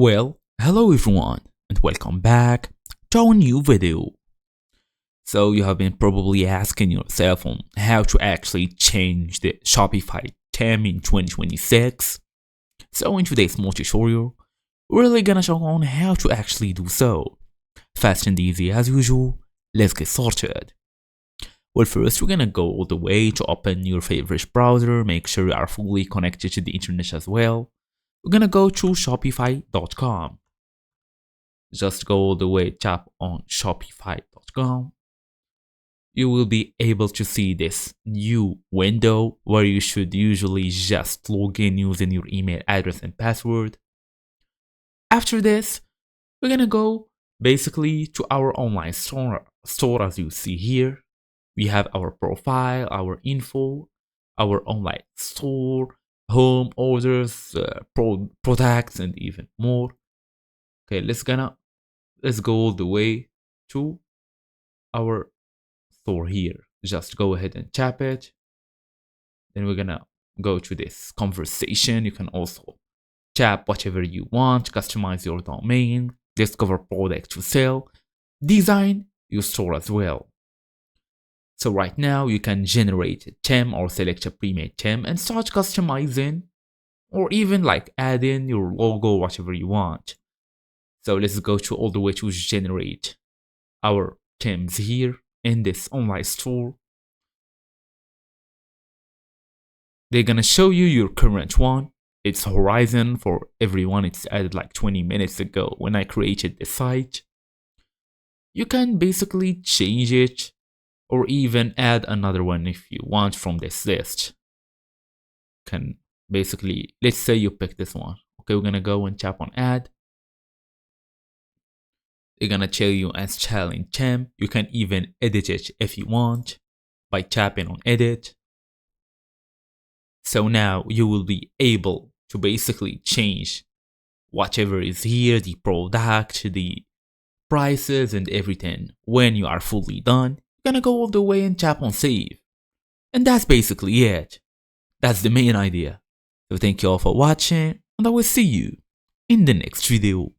Well, hello everyone and welcome back to our new video. So you have been probably asking yourself on how to actually change the Shopify theme in 2026. So in today's small tutorial, we're really gonna show on how to actually do so. Fast and easy as usual, let's get started. Well, first we're gonna go all the way to open your favorite browser, make sure you are fully connected to the internet as well. We're gonna go to shopify.com. Just go all the way, tap on shopify.com. You will be able to see this new window where you should usually just log in using your email address and password. After this, we're gonna go basically to our online store as you see here. We have our profile, our info, our online store, home orders, products, and even more. Okay, let's go all the way to our store here. Just go ahead and tap it. Then we're gonna go to this conversation. You can also tap whatever you want, customize your domain, discover product to sell, design your store as well. So right now you can generate a theme or select a pre-made theme and start customizing, or even like add in your logo, whatever you want. So let's go to all the way to generate our themes here in this online store. They're gonna show you your current one. It's Horizon for everyone. It's added like 20 minutes ago when I created the site. You can basically change it or even add another one if you want from this list. Can basically, let's say you pick this one. Okay, we're gonna go and tap on add. They're gonna tell you installing theme. You can even edit it if you want by tapping on edit. So now you will be able to basically change whatever is here, the product, the prices and everything. When you are fully done, you're gonna go all the way and tap on save. And that's basically it. That's the main idea. So thank you all for watching and I will see you in the next video.